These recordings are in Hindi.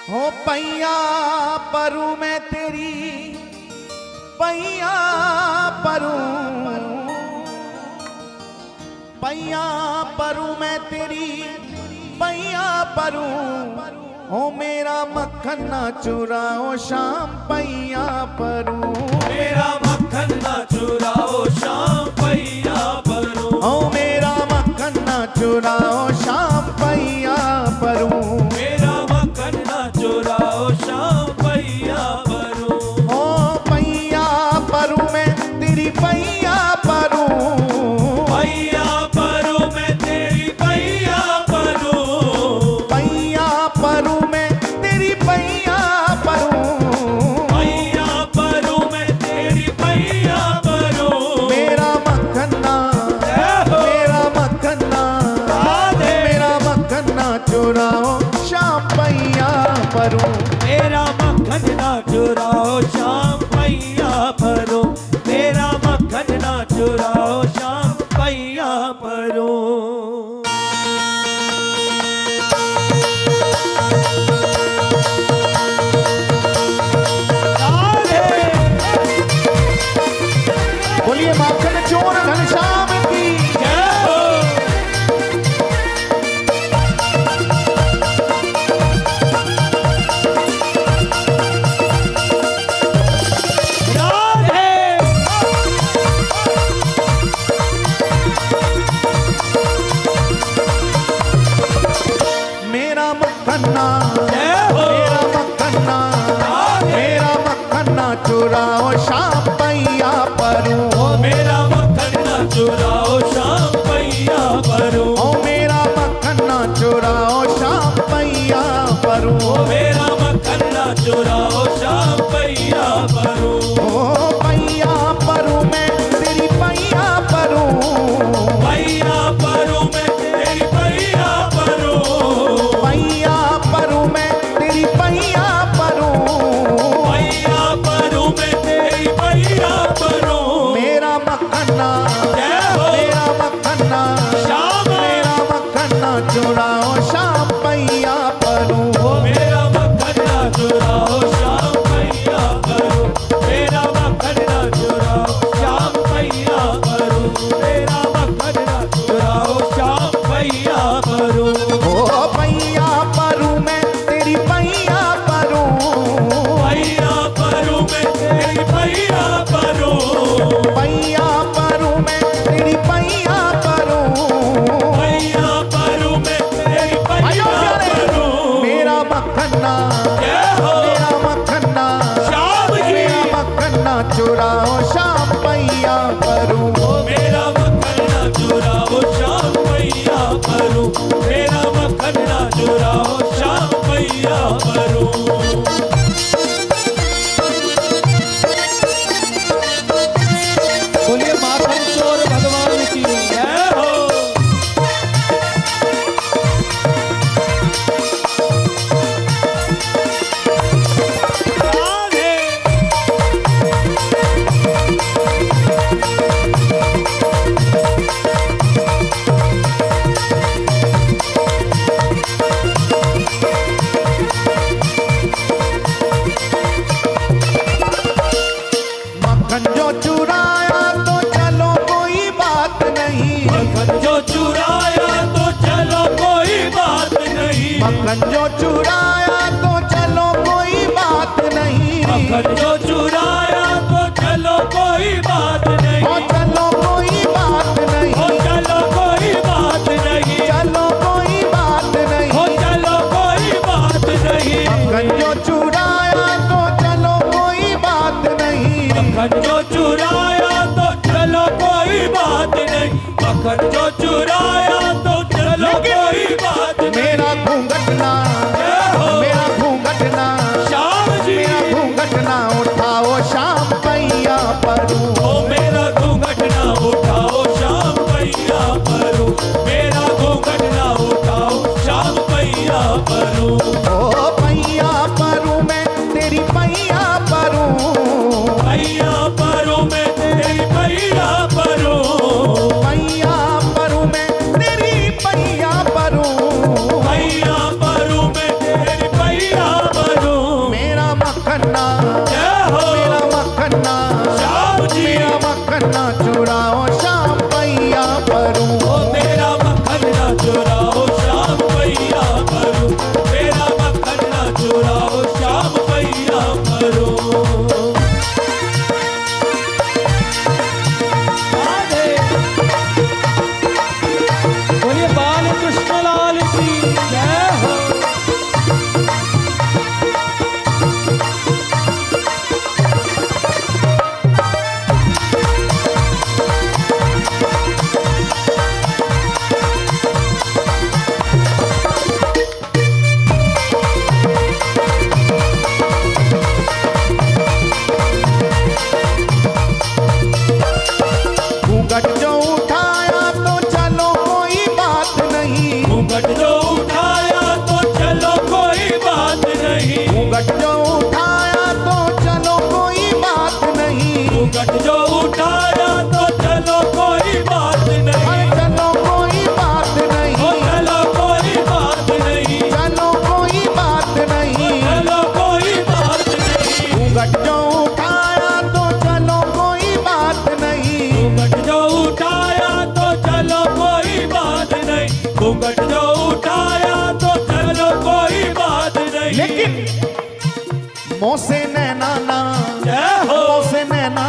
हो पैया परू मैं तेरी पैया परू पैया परू मैं तेरी पैया परू हो मेरा मक्खन ना चुराओ शाम पैया परू मेरा मक्खन ना चुराओ शाम पैया परू हो मेरा मक्खन ना चुराओ शाम पैया परू मेरा मक्खन ना चुराओ शाम पैया परू हो पैया परू मैं तेरी पैया परू पैया परू मैं तेरी पैया परू पैया परू मैं तेरी पैया परू पैया परू मैं तेरी पैया परू मेरा मक्खन ना चुराओ शाम पैया परू मेरा मक्खन ना चुराओ शाम पैया परू मेरा मक्खन ना चुराओ शाम पैया परू बोलिए माखन चोर घनश्याम की जय हो। मेरा मक्खन्ना चुराओ शाम पैया परू मेरा मक्खन ना चुराओ शाम पैया परू ओ मेरा मक्खन्ना चुराओ शाम पैया परू मेरा मक्खन ना चुराओ शाम पैया परू ओ पैया परू मैं तेरी पैया परू पैया परू मैं तेरी पैया परू पैया परू मैं तेरी पैया परू पैया परू मैं तेरी पैया परू मेरा मक्खन्ना चुराओ शाम पैया परू मेरा मक्खन ना चुराओ शाम पैया परू मेरा मक्खन ना चुराओ शाम पैया परू मेरा मक्खन ना चुराओ शाम पैया परू ओ पैया परू मैं तेरी पैया परू पैया परू मैं तेरी पैया परू पैया परू मैं तेरी पैया परू पैया परू मैं तेरी पैया परू मेरा मक्खन्ना शाम जी मेरा मक्खन्ना चुराओ शाम पैया परू मेरा मक्खन ना चुराओ शाम पैया परू मेरा मक्खन ना चुराओ शाम पैया परू बोलिए माखन चोर भगवान की जय हो। नहीं। लेकिन मोसे नैना जय हो। मोसे नैना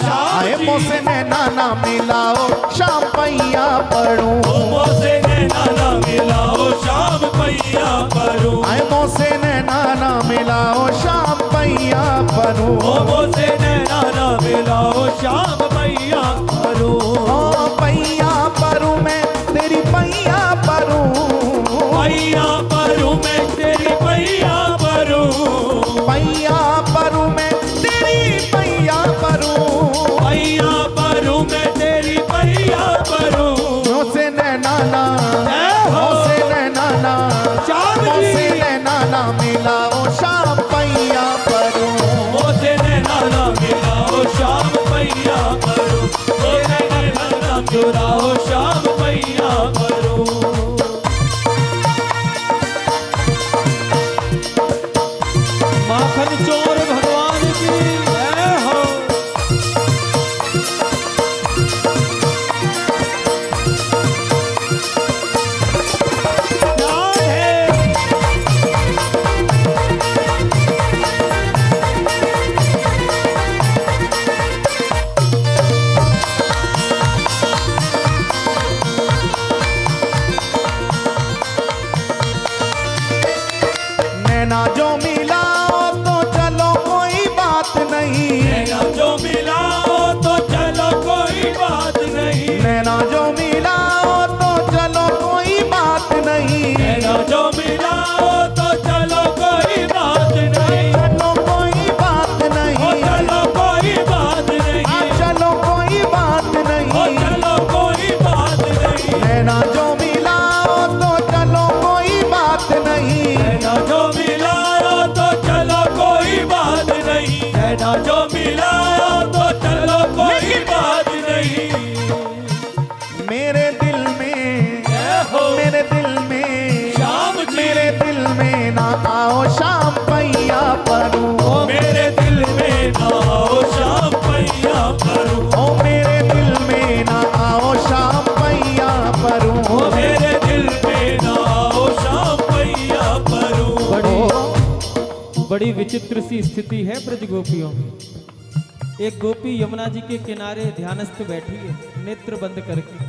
श्याम आए जी। मोसे नैना मिलाओ शाम पैया पड़ू मोसे नैना मिलाओ शाम पैया परूं। आए मोसे नैना मिलाओ शाम पैया पड़ू मोसे नैना मिलाओ शाम पैया परूं। ओ पैया परू मैं तेरी पैया परू पैया परूं मैं तेरी पैया परूं। पैया परू मैं तेरी पैया परू पैया परूं मैं तेरी पैया परूं। मोसे नैना जय हो। मोसे नैना श्याम जी। मोसे नैना मिलाओ शाम पैया परू मोसे नैना मिलाओ शाम पैया परूं। मोसे नैना चुराओ शाम पैया परूं। माखन चोर भगवान की जय हो। प्यार है। नैना जो मिलाओ तो चलो कोई बात नहीं नैना जो मिलाओ तो चलो कोई बात नहीं। नैना जो मिलाओ तो चलो कोई बात नहीं नैना जो मिलाओ तो चलो कोई बात नहीं। चलो कोई बात ओ नहीं चलो कोई बात नहीं। चलो कोई बात ओ नहीं चलो कोई बात नहीं। नैना जो मिलाओ तो चलो कोई बात नहीं नैना जो मिलाओ तो चलो कोई बात नहीं। नैना जो मिलाओ तो चलो कोई बात नहीं। मेरे दिल में जय हो। मेरे दिल में श्याम जी। मेरे दिल में ना आओ शाम पैया परू ओ मेरे दिल में ना आओ शाम पैया परूं। ओ मेरे दिल में ना आओ शाम पैया परू ओ मेरे दिल में ना आओ शाम पैया परूं। बड़ी विचित्र सी स्थिति है ब्रज गोपियों की। एक गोपी यमुना जी के किनारे ध्यानस्थ बैठी है नेत्र बंद करके,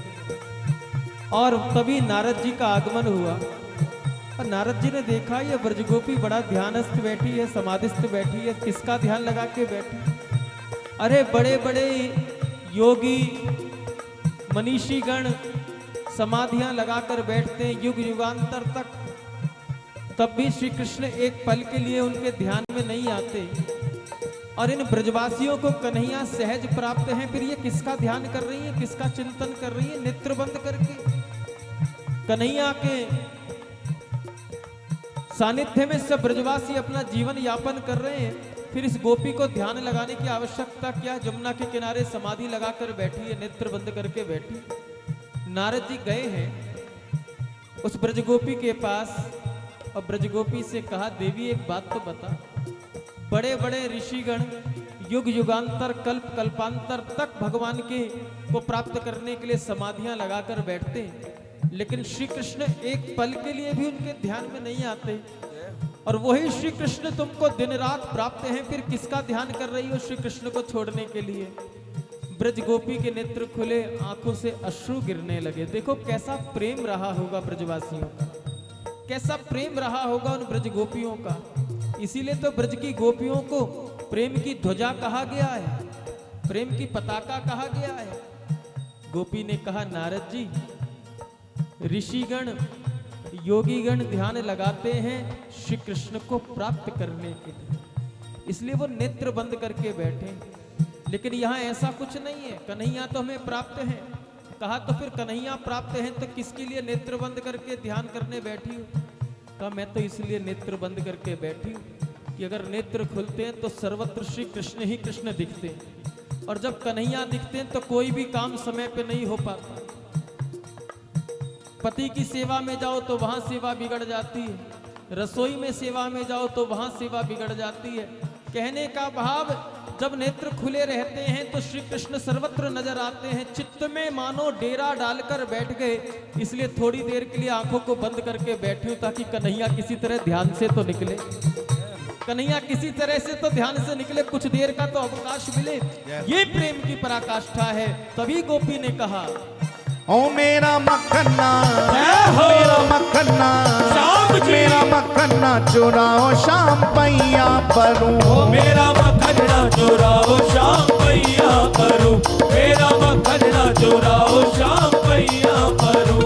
और तभी नारद जी का आगमन हुआ। और नारद जी ने देखा ये ब्रज गोपी बड़ा ध्यानस्थ बैठी है, समाधिस्थ बैठी है, किसका ध्यान लगा के बैठी? अरे बड़े बड़े योगी मनीषी गण समाधियां लगाकर बैठते हैं युग युगांतर तक, तब भी श्री कृष्ण एक पल के लिए उनके ध्यान में नहीं आते। और इन ब्रजवासियों को कन्हैया सहज प्राप्त है, फिर ये किसका ध्यान कर रही है, किसका चिंतन कर रही है? नेत्र बंद करके कन्हैया के सानिध्य में सब ब्रजवासी अपना जीवन यापन कर रहे हैं, फिर इस गोपी को ध्यान लगाने की आवश्यकता क्या? जमुना के किनारे समाधि लगाकर बैठी है, नेत्र बंद करके बैठी। नारद जी गए हैं उस ब्रजगोपी के पास और ब्रजगोपी से कहा, देवी एक बात तो बता, बड़े बड़े ऋषिगण युग युगांतर कल्प कल्पांतर तक भगवान के को प्राप्त करने के लिए समाधियां लगाकर बैठते हैं, लेकिन श्री कृष्ण एक पल के लिए भी उनके ध्यान में नहीं आते। और वही श्री कृष्ण तुमको दिन रात प्राप्त हैं, फिर किसका ध्यान कर रही हो श्री कृष्ण को छोड़ने के लिए? ब्रज गोपी के नेत्र खुले, आंखों से अश्रु गिरने लगे। देखो कैसा प्रेम रहा होगा ब्रजवासियों का, कैसा प्रेम रहा होगा उन ब्रज गोपियों का। इसीलिए तो ब्रज की गोपियों को प्रेम की ध्वजा कहा गया है, प्रेम की पताका कहा गया है। गोपी ने कहा, नारद जी, ऋषिगण योगीगण ध्यान लगाते हैं श्री कृष्ण को प्राप्त करने के लिए, इसलिए वो नेत्र बंद करके बैठे, लेकिन यहाँ ऐसा कुछ नहीं है। कन्हैया तो हमें प्राप्त है। कहा तो फिर कन्हैया प्राप्त हैं तो किसके लिए नेत्र बंद करके ध्यान करने बैठी हूँ? कहा मैं तो इसलिए नेत्र बंद करके बैठी हूँ कि अगर नेत्र खुलते हैं तो सर्वत्र श्री कृष्ण ही कृष्ण दिखते हैं, और जब कन्हैया दिखते हैं तो कोई भी काम समय पे नहीं हो पाता। पति की सेवा में जाओ तो वहां सेवा बिगड़ जाती है, रसोई में सेवा में जाओ तो वहां सेवा बिगड़ जाती है। कहने का भाव, जब नेत्र खुले रहते हैं तो श्री कृष्ण सर्वत्र नजर आते हैं। चित्त में मानो डेरा डालकर बैठ गए, इसलिए थोड़ी देर के लिए आंखों को बंद करके बैठी हूं ताकि कन्हैया किसी तरह ध्यान से तो निकले, कन्हैया किसी तरह से तो ध्यान से निकले, कुछ देर का तो अवकाश मिले। ये प्रेम की पराकाष्ठा है। तभी गोपी ने कहा, ओ मेरा मखना, हो। मेरा मखना, श्याम जी। मेरा मखना चुराओ शाम पैया परूं। मेरा मखना चुराओ शाम पैया करूं, मेरा मखना चुराओ शाम पैया करूं।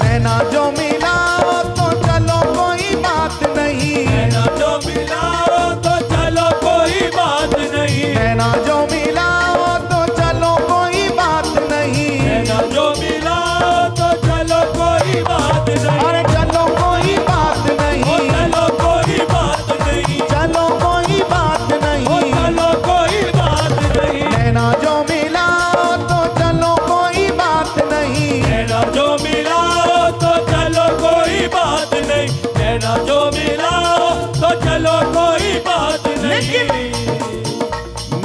नैना जो मिलाओ तो चलो कोई बात नहीं, नैना जो मिलाओ तो चलो कोई बात नहीं, नैना जो मिलाओ तो चलो कोई बात नहीं, नैना जो मिलाओ तो चलो कोई बात नहीं, अरे चलो कोई बात ओ नहीं, चलो कोई बात नहीं, चलो कोई बात ओ नहीं, चलो कोई बात नहीं, नैना जो मिलाओ तो चलो कोई बात नहीं, नैना जो मिलाओ तो चलो कोई बात नहीं, नैना जो मिलाओ तो चलो कोई बात नहीं।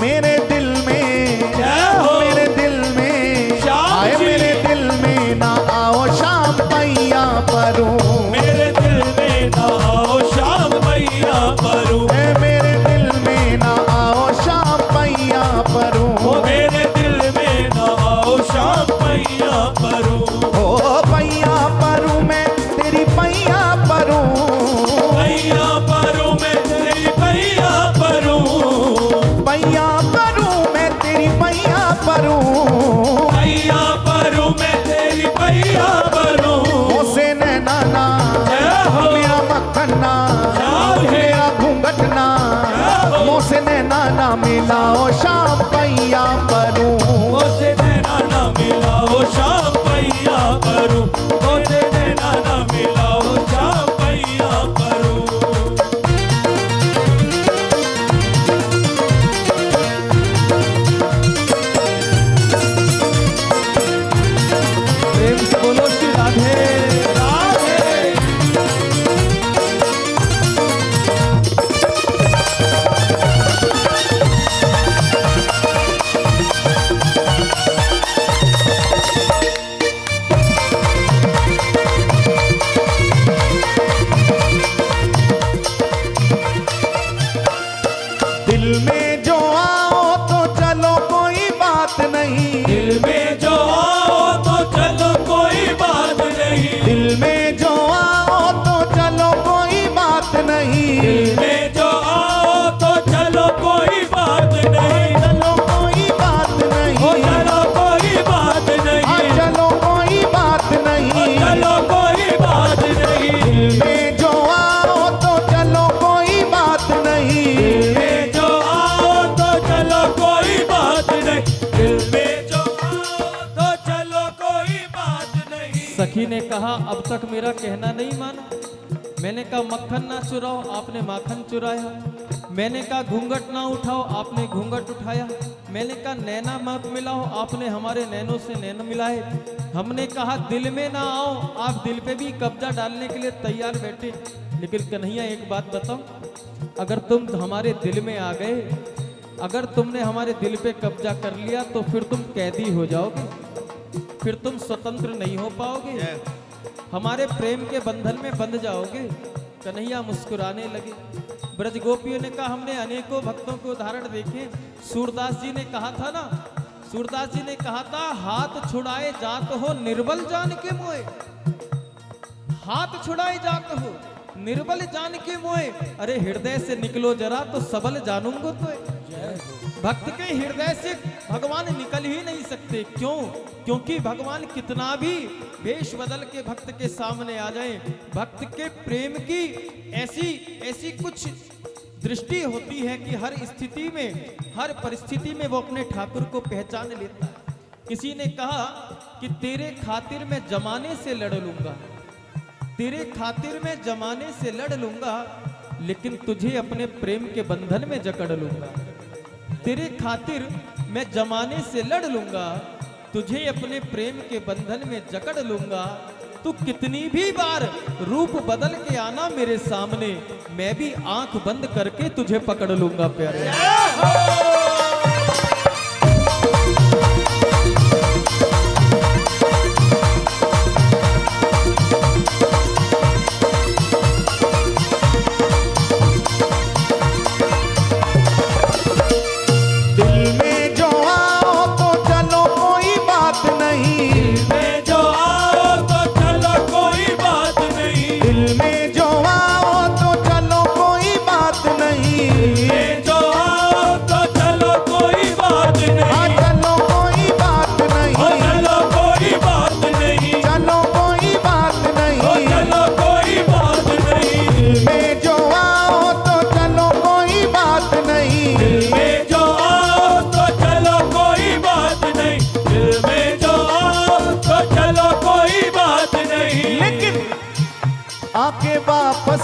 मेरे दिल में, क्या हो? मेरे दिल में, श्याम आए जी। मेरे दिल में ना आओ शाम पैया परूं, मेरे दिल में ना आओ शाम मैया करूं, ए मेरे दिल में ना आओ शाम पैया परूं, ओ मेरे दिल में ना आओ शाम मैया करूं। ओ पैया परूं मैं तेरी पैया परूं, पैया परूं मैं तेरी पैया परूं, पैया परूं मैं तेरी पैया परूं, पैया परूं मैं तेरी पैया परूं। मोसे नैना ना, जय हो। मेरा मखना, श्याम है। मेरा घूंघटना, जय हो। मोसे नैना ना मिलाओ शाम पैया परूं, मुझे नैना ना मिलाओ शाम पैया करूं, मुझे नैना ना मिलाओ शाम पैया करूं। प्रेम से बोलो श्री राधे। राधे। दिल में जो आओ तो चलो कोई बात नहीं, दिल में जो आओ तो चलो कोई बात नहीं, दिल में जो आओ तो चलो कोई बात नहीं, दिल में जो आओ तो चलो कोई बात नहीं, चलो कोई बात ओ नहीं, चलो कोई बात नहीं, चलो कोई बात ओ नहीं, चलो कोई बात नहीं, दिल में जो आओ तो चलो कोई बात नहीं, दिल में जो आओ तो चलो कोई बात नहीं, दिल में जो आओ तो चलो कोई बात नहीं। सखी ने कहा, अब तक मेरा कहना नहीं माना। मैंने कहा मक्खन ना चुराओ, आपने माखन चुराया। मैंने कहा घूंघट ना उठाओ, आपने घूंघट उठाया। मैंने कहा नैना मत मिलाओ, आपने हमारे नैनों से नैन मिलाए। हमने कहा दिल में ना आओ, आप दिल पे भी कब्जा डालने के लिए तैयार बैठे। लेकिन कन्हैया एक बात बताओ, अगर तुम हमारे दिल में आ गए, अगर तुमने हमारे दिल पे कब्जा कर लिया तो फिर तुम कैदी हो जाओगे, फिर तुम स्वतंत्र नहीं हो पाओगे, हमारे प्रेम के बंधन में बंध जाओगे। कन्हैया मुस्कुराने लगे। ब्रज गोपियों ने कहा, हमने अनेकों भक्तों के उदाहरण देखे। सूरदास जी ने कहा था ना, सूरदास जी ने कहा था, हाथ छुड़ाए जात हो निर्बल जान के मोए, हाथ छुड़ाए जात हो निर्बल जान के मोए, अरे हृदय से निकलो जरा तो सबल जानूंगो तो। भक्त के हृदय से भगवान निकल ही नहीं सकते। क्यों? क्योंकि भगवान कितना भी वेश बदल के भक्त के सामने आ जाए, भक्त के प्रेम की ऐसी कुछ दृष्टि होती है कि हर स्थिति में, हर परिस्थिति में वो अपने ठाकुर को पहचान लेता है। किसी ने कहा कि तेरे खातिर मैं जमाने से लड़ लूंगा, तेरे खातिर मैं जमाने से लड़ लूंगा, लेकिन तुझे अपने प्रेम के बंधन में जकड़ लूंगा। तेरे खातिर मैं जमाने से लड़ लूंगा, तुझे अपने प्रेम के बंधन में जकड़ लूंगा। तू कितनी भी बार रूप बदल के आना मेरे सामने, मैं भी आंख बंद करके तुझे पकड़ लूंगा प्यारे।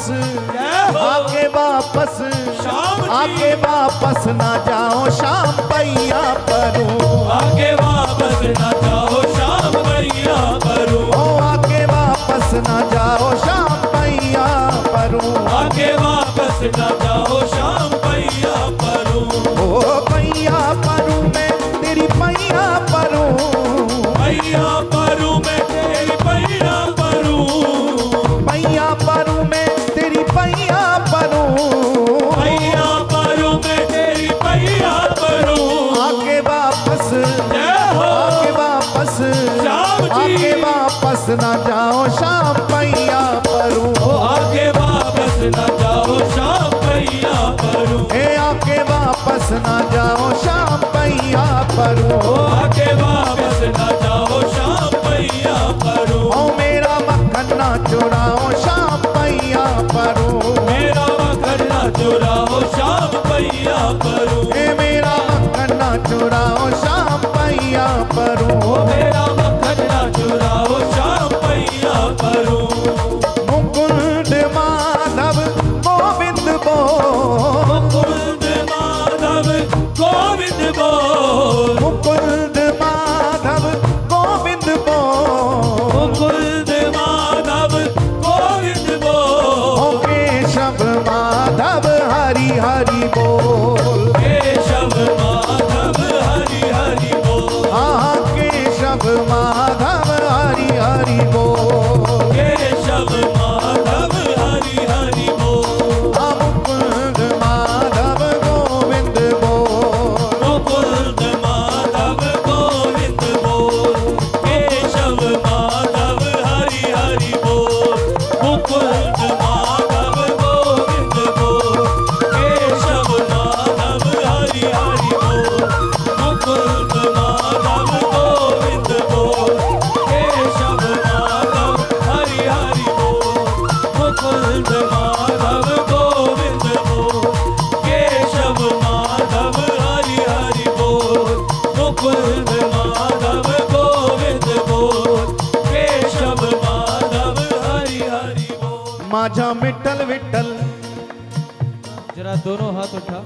आके वापस श्याम जी। आके वापस ना जाओ श्याम पैया परू आगे वापस ना जाओ श्याम पैया परू ओ आके वापस ना जाओ श्याम पैया परू आगे वापस ना जाओ श्याम पैया परू ओ पैया परू मैं तेरी पैया परू पैया परू मैं तेरी पैया परू पैया परू मैं तेरी पैया परू पैया परू मैं तेरी पैया परू आके वापस जय हो आके वापस श्याम जी। आके वापस ना जाओ श्याम पैया परू आगे वापस ना जाओ श्याम पैया परू ए आके वापस ना जाओ श्याम पैया परू आगे वापस ना जाओ श्याम पैया परू ओ मेरा मक्खन ना चुराओ श्याम पैया परू मेरा मक्खन ना चुराओ श्याम पैया परू ए मेरा मक्खन ना चुराओ श्याम पैया परू मेरा मक्खन ना चुराओ श्याम पैया परू मुकुंद माधव गोविंद बो मुकुंद माधव गोविंद बोल मुकुंद माधव गोविंद बो मुकुंद माधव गोविंद बोल ओ केशव माधव हरि हरि बोल केशव माधव हरि हरि बोल हाँ केशव माधव हरि हरि बोल केशव माधव हरि हरि बोल हाँ मुकुंद माधव गोविंद बोल मुकुंद माधव गोविंद बोल केशव माधव हरि हरि बोल मुकुंद माधव गोविंद बोल केशव माधव हरि हरि बोल मुकुंद माधव गोविंद बोल केशव माधव हरि हरि बोल मुकुंद माधव गोविंद बोल केशव माधव हरि हरि बोल मुकुंद माधव गोविंद बोल केशव माधव हरि हरि बोल माझा विठ्ठल विठ्ठल जरा दोनों हाथ उठा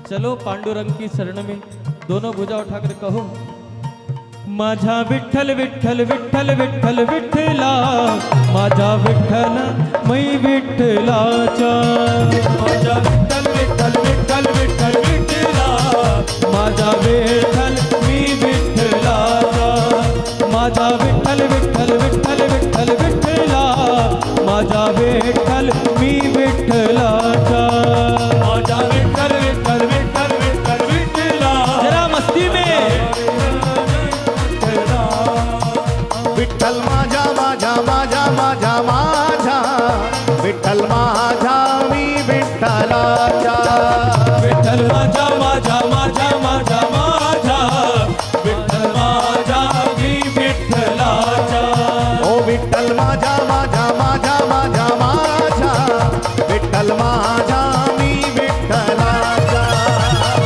चलो पांडुरंग की शरण में दोनों भुजा उठाकर कहो माझा विठ्ठल विठ्ठल विठ्ठल विठ्ठल विठ्ठला माझा विठ्ठल मै विठ्ठलाचा माझा विठ्ठल विठ्ठल विठ्ठल विठ्ठल विठ्ठला माझा विठ्ठल मी विठ्ठलाचा माझा विठ्ठल विठ्ठल विठ्ठल विठ्ठल विठ्ठला माझा विठ्ठल मी विठ्ठलाचा माझा विठ्ठल विठ्ठल विठ्ठल विठ्ठल विठ्ठला जरा मस्ती में विठ्ठल माझा माझा माझा माझा माझा विठ्ठल माझा मी विठ्ठलाचा विठ्ठल माझा माझा माझा माझा माझा विठ्ठल माझा मी विठ्ठलाचा ओ विठ्ठल माझा माझा माझा माझा माझा विठ्ठल माझा मी विठ्ठलाचा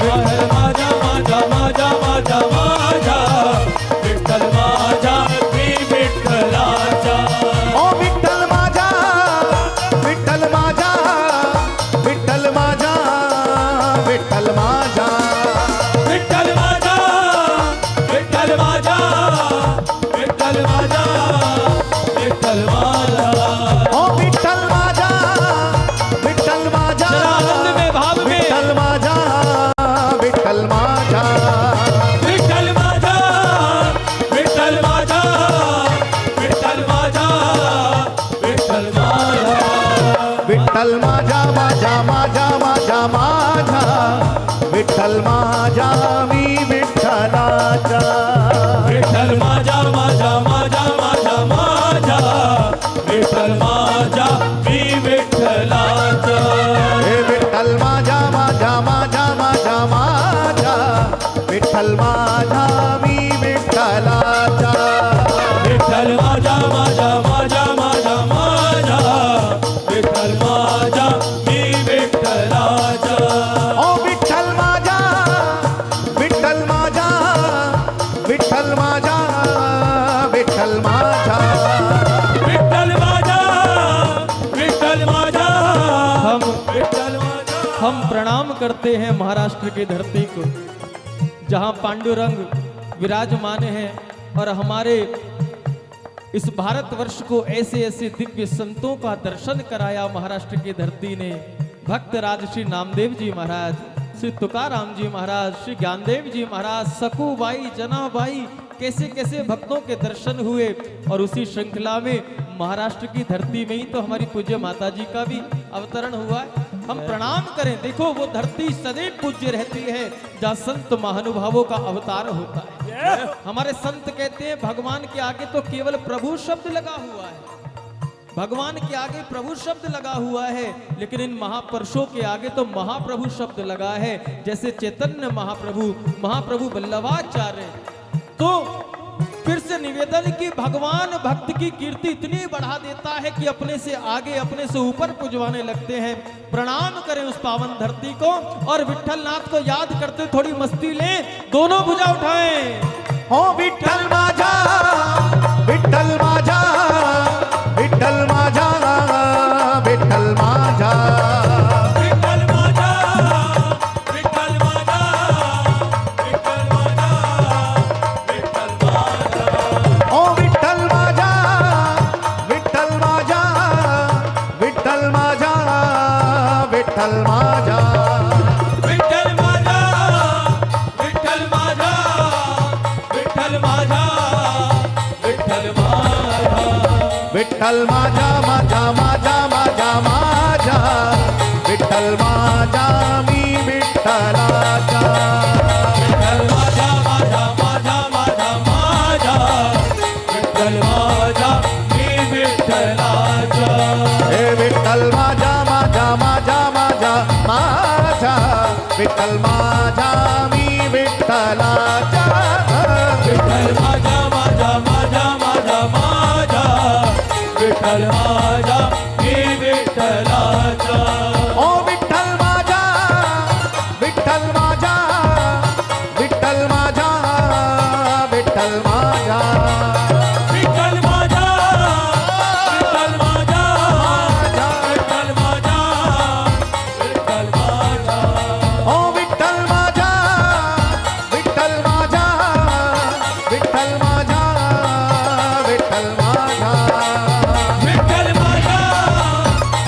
विठ्ठल माझा माझा माझा माझा माझा विठ्ठल माझा मी विठ्ठलाचा ओ विठ्ठल माझा विठ्ठल माझा विठ्ठल माझा विठ्ठल माझा विठ्ठल माझा विठ्ठल माझा विठ्ठल माझा विठ्ठल माझा ओ विठ्ठल माझा विठ्ठल माझा जरा आनंद में भाव में विठ्ठल माझा विठ्ठल माझा विठ्ठल माझा विठ्ठल माझा विठ्ठल माझा विठ्ठल माझा विठ्ठल माझा माझा माझा माझा माझा विठ्ठल माझा मी विठ्ठलाचा विठ्ठल माझा माझा माझा माझा माझा विठ्ठल माझा मी विठ्ठलाचा हे विठ्ठल माझा माझा माझा माझा माझा विठ्ठल माझा मी विठ्ठलाचा विठ्ठल माझा माझा माझा माझा माझा विठ्ठल माझा मी विठ्ठलाचा ओ विठ्ठल माझा विठ्ठल माझा विठ्ठल माझा हम प्रणाम करते हैं महाराष्ट्र की धरती को, जहां पांडुरंग विराजमान हैं और हमारे इस भारतवर्ष को ऐसे ऐसे दिव्य संतों का दर्शन कराया महाराष्ट्र की धरती ने। भक्त राज श्री नामदेव जी महाराज, श्री तुकाराम जी महाराज, श्री ज्ञानदेव जी महाराज, सकूबाई, जनाबाई, कैसे कैसे भक्तों के दर्शन हुए। और उसी श्रृंखला में महाराष्ट्र की धरती में ही तो हमारी पूज्य माता जी का भी अवतरण हुआ है। हम प्रणाम करें, देखो वो धरती सदैव पूज्य रहती है जहाँ संत महानुभावों का अवतार होता है। हमारे संत कहते हैं भगवान के आगे तो केवल प्रभु शब्द लगा हुआ है, भगवान के आगे प्रभु शब्द लगा हुआ है, लेकिन इन महापुरुषों के आगे तो महाप्रभु शब्द लगा है। जैसे चैतन्य महाप्रभु वल्लभाचार्य। तो फिर से निवेदन की भगवान भक्त की कीर्ति इतनी बढ़ा देता है कि अपने से आगे, अपने से ऊपर पुजवाने लगते हैं। प्रणाम करें उस पावन धरती को और विठल नाथ को याद करते थोड़ी मस्ती लें, दोनों भुजा उठाएं। हो विठ्ठल माझा, विठ्ठल माझा, विठ्ठल माझा, विठ्ठल माझा, विठ्ठल माझा, विठ्ठल माझा, विठ्ठल माझा, विठ्ठल माझा, हो विठ्ठल माझा, विठ्ठल माझा, विठ्ठल माझा, विठ्ठल माझा, विठ्ठल माझा, विठ्ठल माझा, विठ्ठल माझा, विठ्ठल माझा, विठ्ठल माझा, माझा माझा माझा माझा, विठ्ठल माझा मी विठ्ठलाचा, विठ्ठल माझा, माझा माझा माझा माझा, विठ्ठल माझा मी विठ्ठलाचा, हे विठ्ठल माझा, माझा माझा माझा माझा, विठ्ठल माझा मी विठ्ठलाचा, विठ्ठल माझा, माझा माझा माझा माझा, विठ्ठल माझा मी विठ्ठलाचा, ओ विठ्ठल माझा, विठ्ठल माझा, विठ्ठल माझा, विठ्ठल माझा, विठ्ठल माझा, विठ्ठल माझा, विठ्ठल माझा, विठ्ठल माझा, ओ विठ्ठल माझा, विठ्ठल माझा, विठ्ठल माझा, विठ्ठल माझा, विठ्ठल माझा,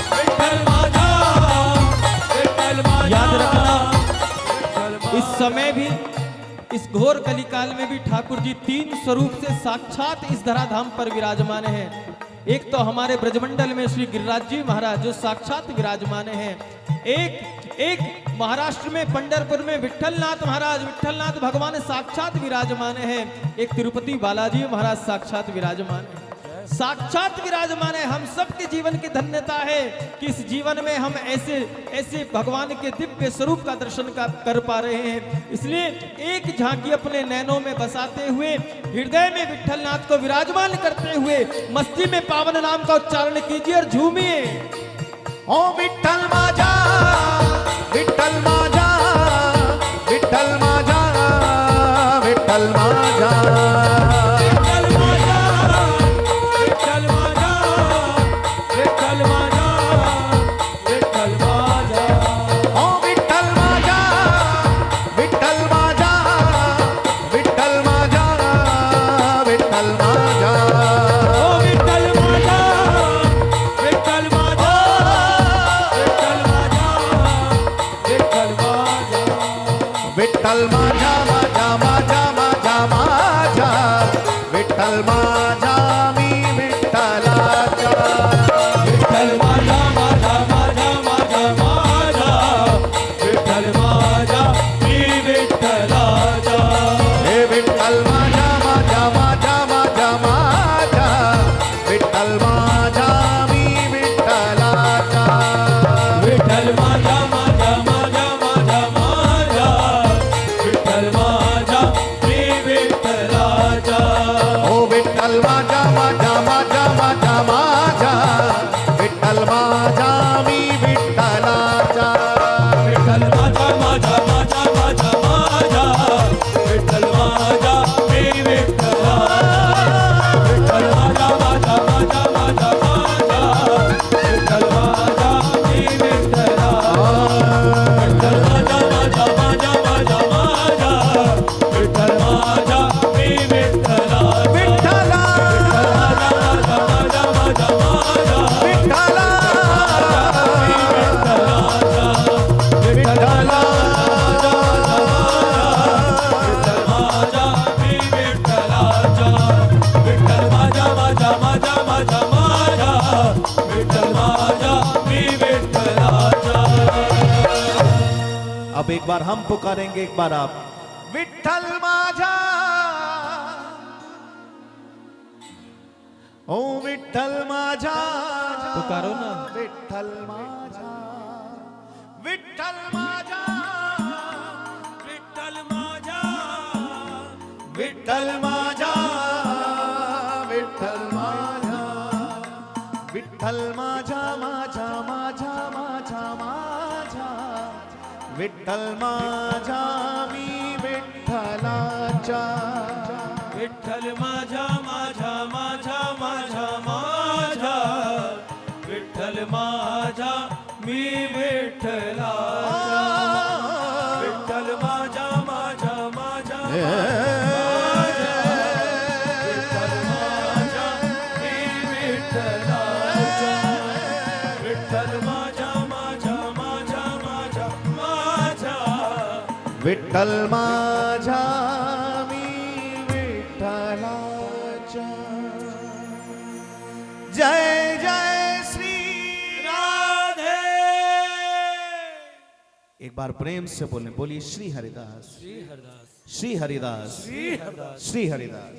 विठ्ठल माझा, विठ्ठल माझा, याद रखना, विठ्ठल माझा। इस समय भी, इस घोर कलिकाल में भी ठाकुर जी तीन स्वरूप से साक्षात इस धराधाम पर विराजमान हैं। एक तो हमारे ब्रजमंडल में श्री गिरिराज जी महाराज जो साक्षात विराजमान हैं, एक महाराष्ट्र में पंढरपुर में विठ्ठलनाथ महाराज, विठ्ठलनाथ भगवान साक्षात विराजमान हैं, एक तिरुपति बालाजी महाराज साक्षात विराजमान है, साक्षात विराजमान है। हम सबके जीवन की धन्यता है कि इस जीवन में हम ऐसे ऐसे भगवान के दिव्य स्वरूप का दर्शन कर पा रहे हैं। इसलिए एक झांकी अपने नैनों में बसाते हुए, हृदय में विठ्ठलनाथ को विराजमान करते हुए मस्ती में पावन नाम का उच्चारण कीजिए और झूमिए। ओ विठ्ठल माझा, विठ्ठल माझा, विठ्ठल माझा, विठ्ठल माझा, विठ्ठल माझा, विठ्ठल माझा, विठ्ठल माझा, विठ्ठल माझा, ओ विठ्ठल माझा, विठ्ठल माझा, विठ्ठल माझा, विठ्ठल माझा, ओ विठ्ठल माझा, विठ्ठल माझा, विठ्ठल माझा, विठ्ठल माझा, विठ्ठल माझा, माझा माझा माझा माझा, विठ्ठल माझा मी विठ्ठलाचा, विठ्ठल माझा, माझा माझा माझा माझा, विठ्ठल माझा मी विठ्ठलाचा, हे विठ्ठल माझा, माझा माझा माझा माझा, विठ्ठल माझा मी विठ्ठलाचा, विठ्ठल माझा, माझा माझा माझा माझा, विठ्ठल अब एक बार हम पुकारेंगे, एक बार आप। विठ्ठल माझा, ओ विठ्ठल माझा, पुकारो ना। विठ्ठल माझा, विठ्ठल माझा, विठ्ठल माझा, विठ्ठल माझा, विठ्ठल माझा, विठ्ठल माझा, माझा माझा माझा माझा, विठ्ठल माझा, मी विठ्ठलाचा, विठ्ठल माझा माझा माझा माझा माझा, विठ्ठल माझा मी विठ्ठलाचा, विठ्ठल माझा माझा माझा विठ्ठल माझा मी विठ्ठलाचा, विठ्ठल माझा माझा माझा माझा माझा, विठ्ठल माझा, मी विठ्ठलाचा। जय जय श्री राधे। एक बार प्रेम से बोलें, बोलिए श्री हरिदास, श्री हरदास, श्री हरिदास, श्री हरदास, श्री हरिदास।